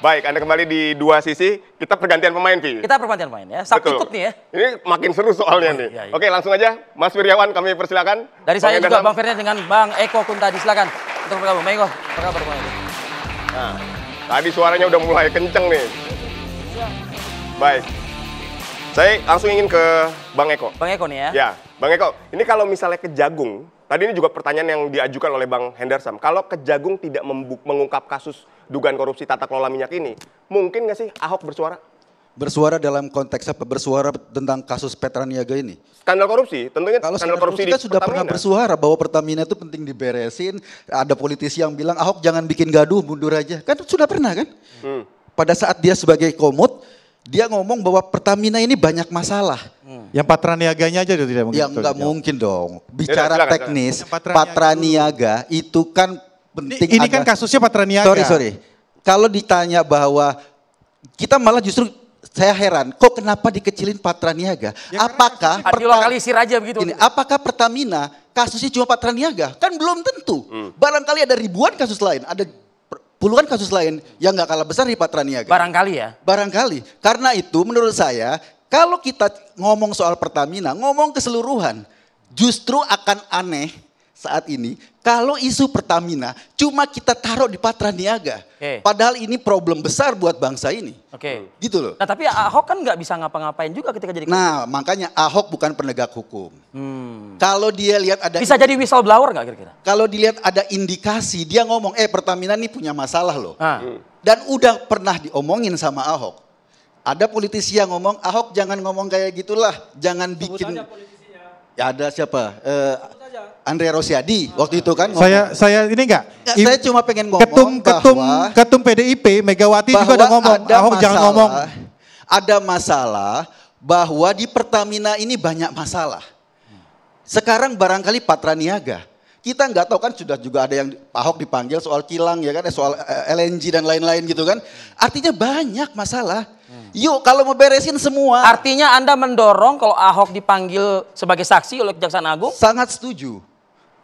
Baik, Anda kembali di dua sisi, kita pergantian pemain, Vi. Kita pergantian pemain ya, ikut nih ya. Ini makin seru soalnya nih. Iya. Oke, langsung aja, Mas Wiryawan kami persilakan. Dari saya juga Bang Ferdinand dengan Bang Eko Kuntadi, silakan untuk bergabung. Bang Eko, apa kabar Bang Eko? Nah, tadi suaranya udah mulai kenceng nih. Baik, saya langsung ingin ke Bang Eko. Bang Eko nih ya. Ya, Bang Eko, ini kalau misalnya Kejagung, tadi ini juga pertanyaan yang diajukan oleh Bang Hendersam. Kalau Kejagung tidak mengungkap kasus dugaan korupsi tata kelola minyak ini, mungkin nggak sih Ahok bersuara? Bersuara dalam konteks apa? Bersuara tentang kasus Petraniaga ini. Skandal korupsi, tentunya Kalau skandal korupsi kita sudah pernah bersuara bahwa Pertamina itu penting diberesin. Ada politisi yang bilang Ahok jangan bikin gaduh, mundur aja. Kan sudah pernah kan? Pada saat dia sebagai komut, dia ngomong bahwa Pertamina ini banyak masalah. Yang Patraniaganya aja tidak mungkin. Ya nggak mungkin dong. Bicara silakan, teknis, silakan. Patraniaga itu kan penting. Ini kan kasusnya Patraniaga. Sorry. Kalau ditanya bahwa kita malah justru saya heran, kok kenapa dikecilin Patraniaga? Ya, apakah Dilokalisir aja begitu. apakah Pertamina kasusnya cuma Patraniaga? Kan belum tentu. Barangkali ada ribuan kasus lain, ada puluhan kasus lain yang nggak kalah besar di Patraniaga. Barangkali ya. Barangkali. Karena itu menurut saya, kalau kita ngomong soal Pertamina, ngomong keseluruhan, justru akan aneh saat ini kalau isu Pertamina cuma kita taruh di Patraniaga. Padahal ini problem besar buat bangsa ini. Gitu loh. Nah tapi Ahok kan nggak bisa ngapa-ngapain juga ketika jadi. Nah makanya Ahok bukan penegak hukum. Kalau dia lihat ada. Bisa jadi whistleblower nggak kira-kira? Kalau dilihat ada indikasi, dia ngomong Pertamina ini punya masalah loh. Dan udah pernah diomongin sama Ahok. Ada politisi yang ngomong Ahok jangan ngomong kayak gitulah. Jangan bikin. Ya ada siapa? Andre Rosiadi waktu itu kan ngomong. Saya ini enggak. Saya cuma pengen ngomong ketum PDIP Megawati juga udah ngomong Ahok jangan ngomong. Ada masalah bahwa di Pertamina ini banyak masalah. Sekarang barangkali Patraniaga. Kita nggak tahu kan sudah juga ada yang Ahok dipanggil soal kilang ya kan, soal LNG dan lain-lain gitu kan. Artinya banyak masalah. Yuk kalau mau beresin semua. Artinya Anda mendorong kalau Ahok dipanggil sebagai saksi oleh Kejaksaan Agung? Sangat setuju.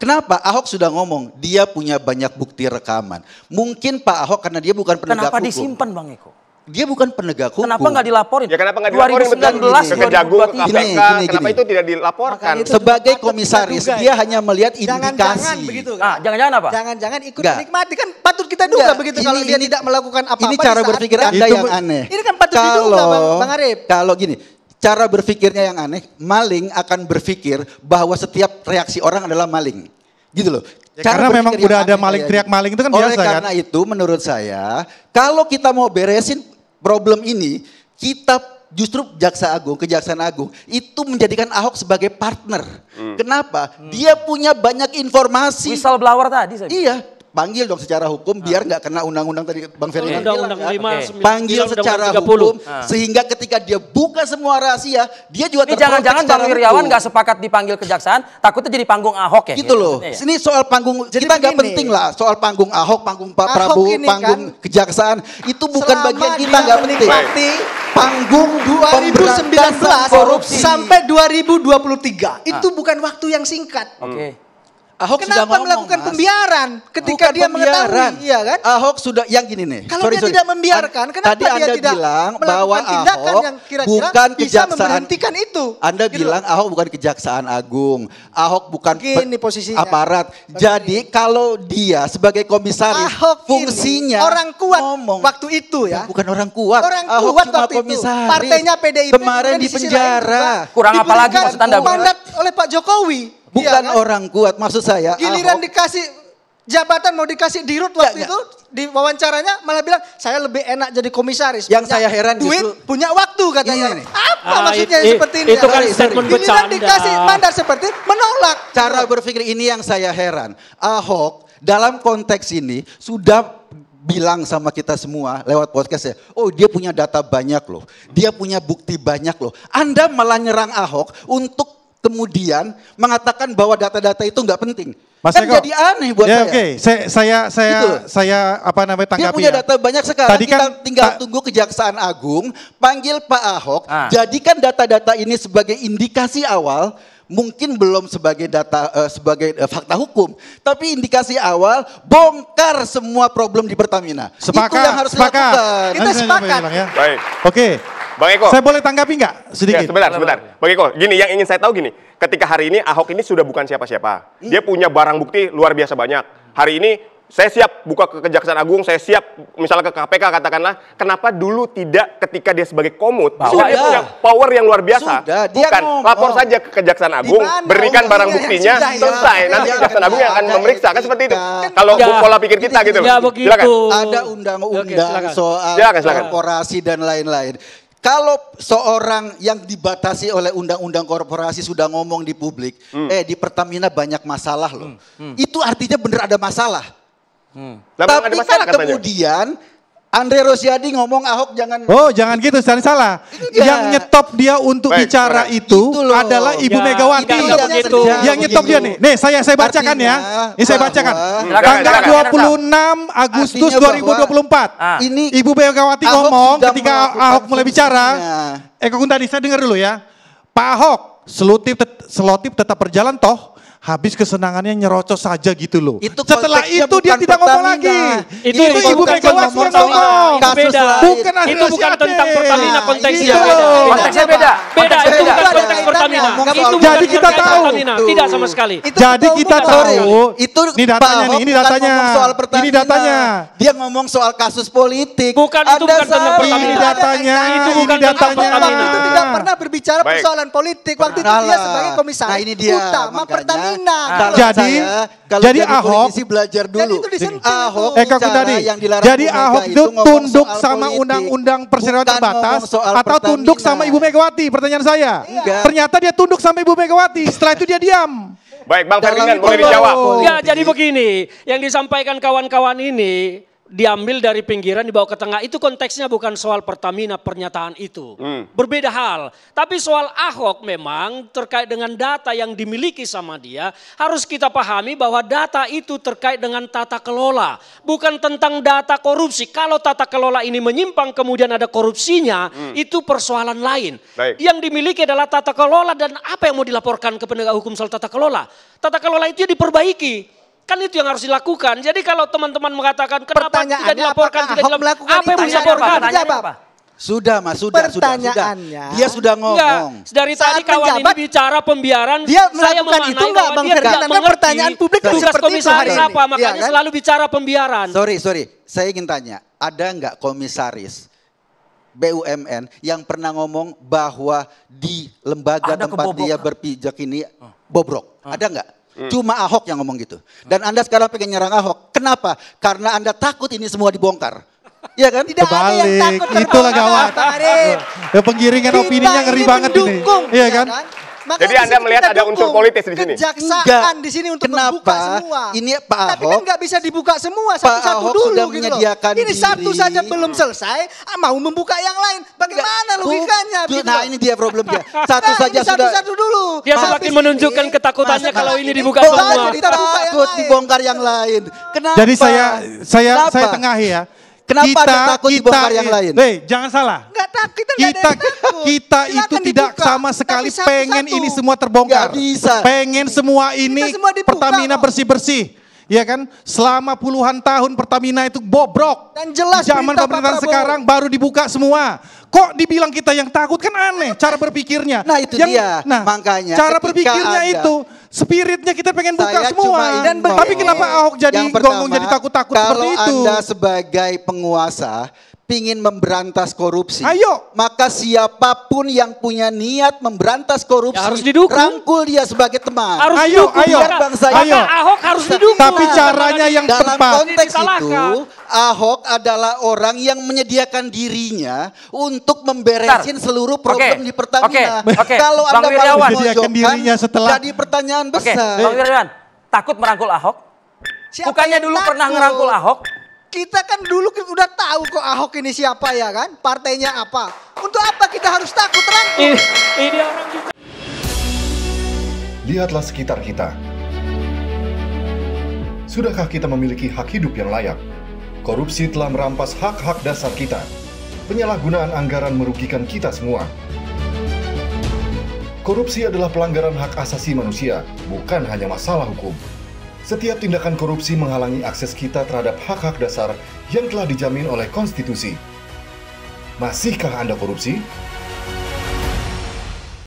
Kenapa? Ahok sudah ngomong dia punya banyak bukti rekaman. Mungkin Pak Ahok karena dia bukan penegak hukum. Kenapa disimpan Bang Eko? Dia bukan penegak hukum. Kenapa nggak dilaporin? Ya kenapa nggak dilaporin? 2019, ke Kejagung, ke KPK, gini. kenapa itu tidak dilaporkan? Sebagai komisaris dia hanya melihat indikasi. Jangan-jangan begitu kan? Jangan-jangan apa? Jangan-jangan ikut menikmati kan patut kita duga begitu kalau dia tidak melakukan apa-apa. Ini cara berpikir Anda yang aneh. Ini kan patut diduga Bang Arif. Kalau gini, cara berpikirnya yang aneh, maling akan berpikir bahwa setiap reaksi orang adalah maling. Gitu loh. Ya, karena memang udah ada maling teriak maling itu kan biasa kan. Oleh karena itu menurut saya, kalau kita mau beresin problem ini, kita justru Kejaksaan Agung itu menjadikan Ahok sebagai partner. Kenapa? Dia punya banyak informasi. Whistleblower tadi saya. Iya. Panggil dong secara hukum biar nggak kena undang-undang tadi Bang Ferdinand bilang Undang-undang 5, panggil secara hukum sehingga ketika dia buka semua rahasia dia juga ini jangan-jangan Bang Wiryawan nggak sepakat dipanggil kejaksaan takutnya jadi panggung Ahok ya gitu loh ya? Ini soal panggung kita nggak penting lah soal panggung Ahok, panggung Pak Prabowo, panggung kan, kejaksaan itu bukan bagian kita nggak penting. Panggung 2019 korupsi sampai 2023 itu bukan waktu yang singkat. Ahok kenapa sudah melakukan pembiaran ketika dia mengetahui, iya kan? Ahok sudah yang gini nih. Kalau dia tidak membiarkan, kenapa tadi dia Anda tidak bilang bahwa tindakan Ahok yang kira-kira bukan bisa kejaksaan. Memberhentikan itu. Anda bilang Ahok bukan Kejaksaan Agung. Ahok bukan aparat. Jadi kalau dia sebagai komisaris, Ahok fungsinya orang kuat ngomong. Waktu itu ya. Bukan orang kuat. Orang Ahok kuat cuma waktu komisaris. itu. Partainya PDIP kemarin di penjara. Kurang apa lagi maksud Anda? Mandat oleh Pak Jokowi. Bukan kan? orang kuat, maksud saya. Giliran Ahok, dikasih jabatan mau dikasih dirut waktu itu di wawancaranya malah bilang saya lebih enak jadi komisaris. Yang saya heran duit, justru punya waktu katanya. ini. Apa maksudnya seperti ini? Itu kan statement Giliran bercanda. dikasih mandat seperti menolak. Cara berpikir ini yang saya heran. Ahok dalam konteks ini sudah bilang sama kita semua lewat podcast ya, oh dia punya data banyak loh, dia punya bukti banyak loh. Anda malah nyerang Ahok untuk kemudian mengatakan bahwa data-data itu nggak penting. Mas Kan Eko, jadi aneh buat saya. Oke, saya apa namanya tanggapi Dia punya ya. data banyak sekarang, Tadi kita kan tinggal tunggu Kejaksaan Agung, panggil Pak Ahok, jadikan data-data ini sebagai indikasi awal, mungkin belum sebagai data sebagai fakta hukum, tapi indikasi awal bongkar semua problem di Pertamina. Sepakat, Itu yang harus dilakukan. Kita sepakat. Ya. Baik. Oke. Bang Eko. Saya boleh tanggapi nggak sedikit? Ya, sebentar. Bang Eko, gini yang ingin saya tahu gini. Ketika hari ini Ahok ini sudah bukan siapa-siapa. Dia punya barang bukti luar biasa banyak. Hari ini saya siap buka ke Kejaksaan Agung, saya siap misalnya ke KPK katakanlah. Kenapa dulu tidak ketika dia sebagai komut? Dia punya power yang luar biasa. Sudah, dia bukan, ngomong. lapor saja ke Kejaksaan Agung, berikan barang buktinya, selesai. Nanti Kejaksaan Agung yang akan memeriksa, kan seperti itu. Kalau pola pikir kita gitu. Silakan. Ada undang-undang soal Silakan. korporasi dan lain-lain. Kalau seorang yang dibatasi oleh undang-undang korporasi sudah ngomong di publik, di Pertamina banyak masalah loh. Itu artinya benar ada masalah. Tapi kan kemudian Andre Rosiadi ngomong Ahok jangan. Oh jangan gitu, salah. Yang nyetop dia untuk bicara itu adalah Ibu Megawati. Yang nyetop dia nih. Nih saya bacakan ya. Ini saya bacakan. Tanggal 26 Agustus 2024. Ini Ibu Megawati ngomong ketika Ahok mulai bicara. Eko Kuntadi saya dengar dulu ya. Pak Ahok selotip tetap berjalan toh. Habis kesenangannya nyerocos saja gitu loh. Setelah itu dia tidak ngomong lagi. Itu Ibu Megawati yang ngomong. Beda. Itu bukan tentang Pertamina, konteksnya beda. Konteksnya beda. Beda, itu bukan konteks Pertamina. Itu bukan Jadi kita konteks tahu. Pertamina. Tidak sama sekali. Jadi kita tahu. Itu Ini datanya nih, ini datanya. Soal Pertamina. Ini datanya. Dia ngomong soal kasus politik. Bukan, itu bukan tentang Pertamina. Ini datanya. Itu bukan Ini tentang datanya. Pertamina. Itu tidak pernah berbicara persoalan politik. Waktu itu dia sebagai komisaris Nah ini dia utama makanya. Pertamina. Jadi Ahok belajar dulu. itu disentuh Ahok itu. Eka Kuntadi. yang dilarang Jadi Bu Mega Ahok itu ngomong tunduk soal sama politik. undang-undang perseroan Bukan terbatas ngomong soal atau tunduk Pertamina. sama Ibu Megawati? Pertanyaan saya. Enggak. Ternyata dia tunduk sama Ibu Megawati. Setelah itu dia diam. Baik, Bang Ferdinand Dalam boleh dijawab. Ya, jadi begini, yang disampaikan kawan-kawan ini diambil dari pinggiran dibawa ke tengah, itu konteksnya bukan soal Pertamina pernyataan itu. Berbeda hal. Tapi soal Ahok memang terkait dengan data yang dimiliki sama dia, harus kita pahami bahwa data itu terkait dengan tata kelola. Bukan tentang data korupsi. Kalau tata kelola ini menyimpang kemudian ada korupsinya, itu persoalan lain. Baik. Yang dimiliki adalah tata kelola dan apa yang mau dilaporkan ke penegak hukum soal tata kelola. Tata kelola itu ya diperbaiki. Kan itu yang harus dilakukan. Jadi kalau teman-teman mengatakan kenapa tidak dilaporkan, tidak dilaporkan, apa yang mau dilaporkan? Sudah mas, sudah. Pertanyaannya, Dia sudah ngomong. Dari tadi kawan ini bicara pembiaran, dia saya melakukan itu memaknai enggak bahwa Bang dia tidak Ferdinand? Karena mengerti pertanyaan publik kan tugas seperti itu komisaris hari ini. apa, makanya Iya kan? selalu bicara pembiaran. Sorry. Saya ingin tanya, ada nggak komisaris BUMN yang pernah ngomong bahwa di lembaga Ada tempat kebobokan. dia berpijak ini bobrok? Ada nggak? Cuma Ahok yang ngomong gitu. Dan Anda sekarang pengen nyerang Ahok. Kenapa? Karena Anda takut ini semua dibongkar. Iya kan? Tidak ada yang Kebalik, takut itulah gawat. Bang Arif. Ya, penggiringan Kita opininya ngeri ini banget ini. mendukung, Iya ya kan? Makanya Jadi di Anda sini melihat kita ada unsur dukung politis di sini? Kejaksaan di sini untuk Kenapa? membuka semua. Ini Pak Tapi kan Ahok- nggak bisa dibuka semua Pak satu-satu Ahok dulu sudah gitu menyediakan loh. Ini satu diri. saja belum selesai, mau membuka yang lain. Bagaimana logikanya? Gitu Nah loh. ini dia problemnya. Satu Nah, saja ini sudah. satu-satu dulu. Dia Habis semakin ini, menunjukkan ketakutannya kalau ini dibuka Oh, semua. jadi kita buka yang Takut lain. dibongkar yang lain. Kenapa? Jadi saya Kenapa? tengahi ya. Kenapa Anda takut dibongkar yang lain? Jangan salah. Nggak takut, kita nggak ada yang takut. Kita itu Silakan tidak dibuka. sama sekali Tapi pengen satu-satu. ini semua terbongkar. Nggak bisa. Pengen semua ini semua dibuka Pertamina kok. bersih-bersih. Ya kan? Selama puluhan tahun Pertamina itu bobrok. Dan jelas Zaman perintah Pak pemerintahan Prabowo. sekarang baru dibuka semua. Kok dibilang kita yang takut? Kan aneh cara berpikirnya. Nah, itu dia. Makanya cara ketika berpikirnya Anda- itu spiritnya kita pengen buka Saya semua. cuma ingin Tapi ngomong, kenapa Ahok jadi yang pertama, gonggong jadi takut-takut seperti kalau itu? Anda sebagai penguasa pingin memberantas korupsi, Ayo. maka siapapun yang punya niat memberantas korupsi, Ya, harus didukung. rangkul dia sebagai teman. Harus Ayo, didukung. ayo, Maka bangsa ini. ayo. Ahok harus didukung. Tapi caranya yang Dalam tepat. konteks Disalahkan. itu, Ahok adalah orang yang menyediakan dirinya untuk memberesin seluruh problem Oke, di Pertamina. oke. Kalau Bang Anda Wiryawan. mau Menyediakan memojokkan, dirinya setelah- jadi pertanyaan Oke, besar. Bang Wiryawan, takut merangkul Ahok? Siapa Bukannya yang dulu takut? pernah ngerangkul Ahok? Kita kan dulu udah tahu kok Ahok ini siapa ya kan, partainya apa. Untuk apa kita harus takut rangkul? Ini orang juga. Lihatlah sekitar kita. Sudahkah kita memiliki hak hidup yang layak? Korupsi telah merampas hak-hak dasar kita. Penyalahgunaan anggaran merugikan kita semua. Korupsi adalah pelanggaran hak asasi manusia, bukan hanya masalah hukum. Setiap tindakan korupsi menghalangi akses kita terhadap hak-hak dasar yang telah dijamin oleh konstitusi. Masihkah Anda korupsi?